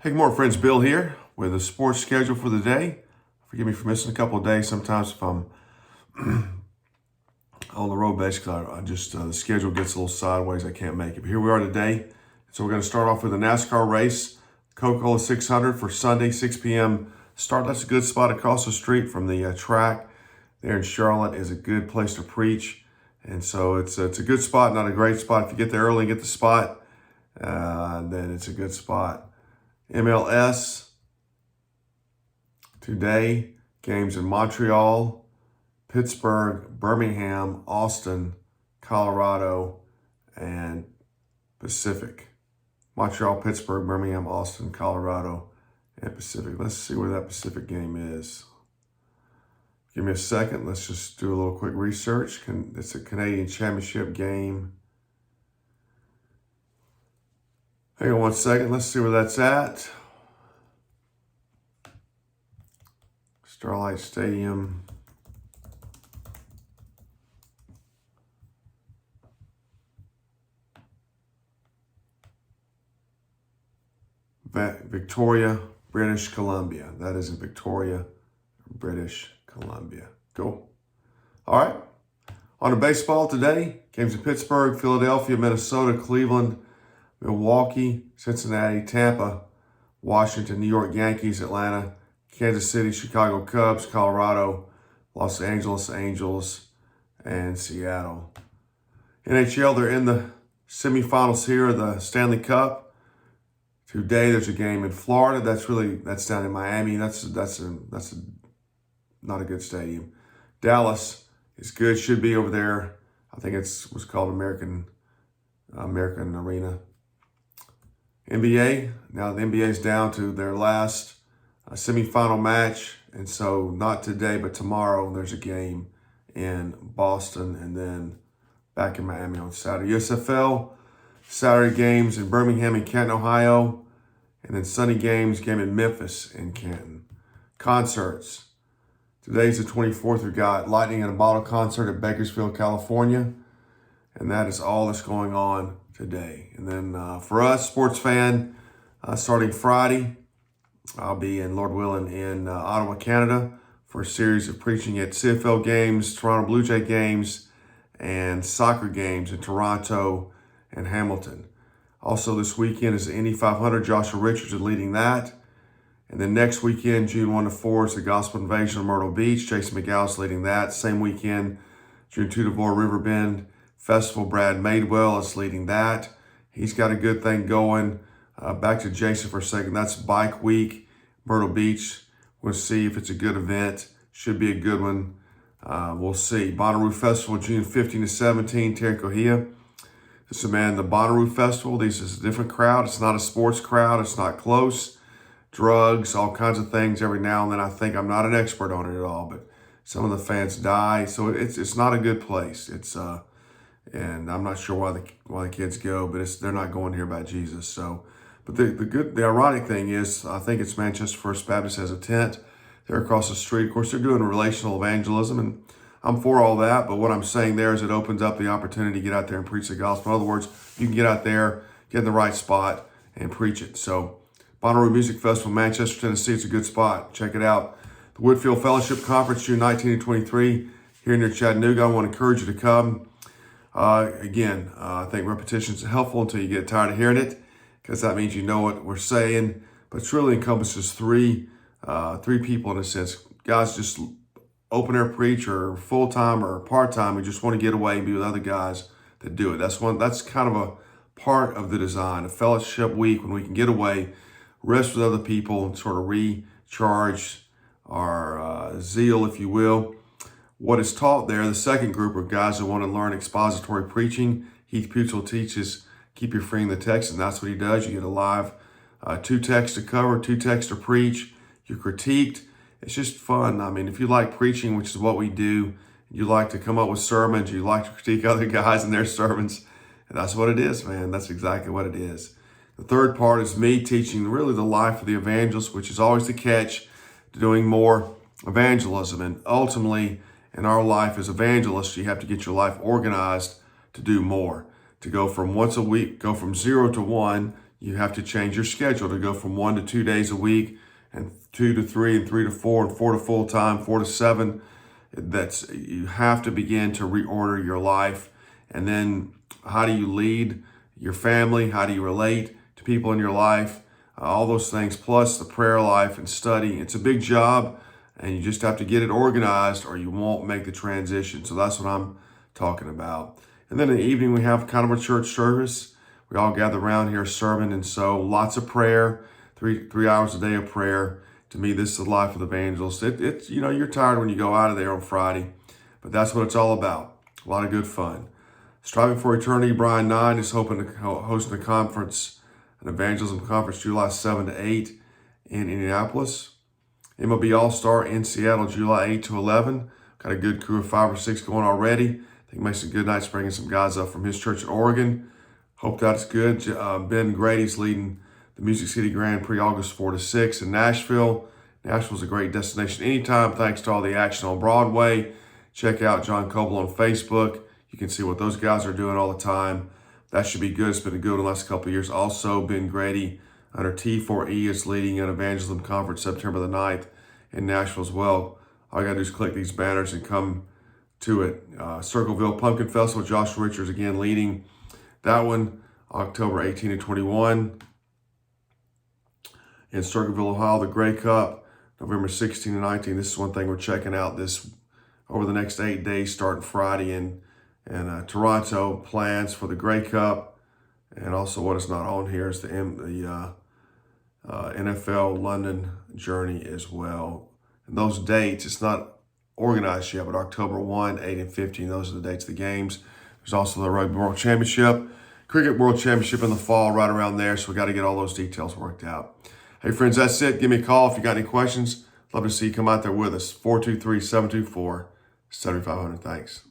Hey, good morning, friends. Bill here with a sports schedule for the day. Forgive me for missing a couple of days sometimes if I'm on the road. Basically, I just the schedule gets a little sideways. I can't make it. But here we are today. So we're going to start off with a NASCAR race, Coca-Cola 600 for Sunday, 6 p.m. start. That's a good spot across the street from the track there in Charlotte. Is a good place to preach, and so it's a good spot, not a great spot. If you get there early and get the spot, then it's a good spot. MLS today, games in Montreal, Pittsburgh, Birmingham, Austin, Colorado, and Pacific. Montreal, Pittsburgh, Birmingham, Austin, Colorado, and Pacific. Let's see where that Pacific game is. Give me a second. Let's just do a little quick research. It's a Canadian Championship game. Hang on one second. Let's see where that's at. Starlight Stadium. Victoria, British Columbia. That is in Victoria, British Columbia. Cool. All right. On to baseball today. Games in Pittsburgh, Philadelphia, Minnesota, Cleveland, Milwaukee, Cincinnati, Tampa, Washington, New York Yankees, Atlanta, Kansas City, Chicago Cubs, Colorado, Los Angeles Angels, and Seattle. NHL, they're in the semifinals here of the Stanley Cup. Today there's a game in Florida. That's down in Miami. That's not a good stadium. Dallas is good. Should be over there. I think it's what's called American Arena. NBA. Now the NBA is down to their last semifinal match, and so not today, but tomorrow there's a game in Boston, and then back in Miami on Saturday. USFL Saturday games in Birmingham and Canton, Ohio, and then Sunday game in Memphis and Canton. Concerts. Today's the 24th. We've got Lightning in a Bottle concert at Bakersfield, California. And that is all that's going on today. And then for us, sports fan, starting Friday, I'll be in, Lord willing, in Ottawa, Canada for a series of preaching at CFL games, Toronto Blue Jay games, and soccer games in Toronto and Hamilton. Also this weekend is the Indy 500. Joshua Richards is leading that. And then next weekend, June 1 to 4, is the Gospel Invasion of Myrtle Beach. Jason McGowan is leading that. Same weekend, June 2 to 4, Riverbend Festival. Brad Madewell is leading that. He's got a good thing going. Back to Jason for a second. That's Bike Week, Myrtle Beach. We'll see if it's a good event. Should be a good one. We'll see. Bonnaroo Festival, June 15 to 17, Terry Cohia. This is, man, the Bonnaroo Festival. This is a different crowd. It's not a sports crowd. It's not close. Drugs, all kinds of things every now and then. I think I'm not an expert on it at all, but some of the fans die. So it's not a good place. And I'm not sure why the kids go, but they're not going here about Jesus. So, but the ironic thing is, I think it's Manchester First Baptist has a tent. They're across the street. Of course, they're doing relational evangelism, and I'm for all that. But what I'm saying there is it opens up the opportunity to get out there and preach the gospel. In other words, you can get out there, get in the right spot, and preach it. So, Bonnaroo Music Festival, Manchester, Tennessee. It's a good spot. Check it out. The Woodfield Fellowship Conference, June 19 and 23, here near Chattanooga. I want to encourage you to come. I think repetition is helpful until you get tired of hearing it, because that means you know what we're saying. But it really encompasses three people in a sense. Guys just open air preach, or full time or part time, who just want to get away and be with other guys that do it. That's kind of a part of the design, a fellowship week when we can get away, rest with other people, and sort of recharge our zeal, if you will. What is taught there, the second group are guys who want to learn expository preaching. Heath Putzel teaches Keep Your Free in the Text, and that's what he does. You get a live 2 texts to cover, 2 texts to preach. You're critiqued. It's just fun. I mean, if you like preaching, which is what we do, you like to come up with sermons, you like to critique other guys and their sermons, and that's what it is, man. That's exactly what it is. The third part is me teaching really the life of the evangelist, which is always the catch to doing more evangelism. And ultimately, in our life as evangelists, you have to get your life organized to do more, to go from once a week, go from 0 to 1. you have to change your schedule to go from 1 to 2 days a week, and 2 to 3, and 3 to 4, and 4 to full time, 4 to 7. You have to begin to reorder your life. And then how do you lead your family? How do you relate to people in your life? All those things, plus the prayer life and studying. It's a big job, and you just have to get it organized or you won't make the transition. So that's what I'm talking about. And then in the evening, we have kind of a church service. We all gather around here serving, and so lots of prayer, three hours a day of prayer. To me, this is the life of the evangelist. It's you're tired when you go out of there on Friday, but that's what it's all about. A lot of good fun. Striving for Eternity, Brian 9 is hosting a conference, an evangelism conference, July 7 to 8 in Indianapolis. MLB All-Star in Seattle, July 8 to 11. Got a good crew of 5 or 6 going already. I think makes a good night bringing some guys up from his church in Oregon. Hope that's good. Ben Grady's leading the Music City Grand Prix August 4 to 6 in Nashville. Nashville's a great destination anytime, thanks to all the action on Broadway. Check out John Coble on Facebook. You can see what those guys are doing all the time. That should be good. It's been a good one the last couple of years. Also, Ben Grady under T4E is leading an evangelism conference September the 9th in Nashville as well. All you got to do is click these banners and come to it. Circleville Pumpkin Festival, Josh Richards again leading that one, October 18 to 21. In Circleville, Ohio, the Grey Cup, November 16 and 19. This is one thing we're checking out this over the next 8 days, starting Friday in Toronto. Plans for the Grey Cup, and also what is not on here is the NFL London journey as well. And those dates, it's not organized yet, but October 1, 8, and 15, those are the dates of the games. There's also the Rugby World Championship, Cricket World Championship in the fall, right around there. So we got to get all those details worked out. Hey, friends, that's it. Give me a call if you got any questions. Love to see you come out there with us. 423-724-7500. Thanks.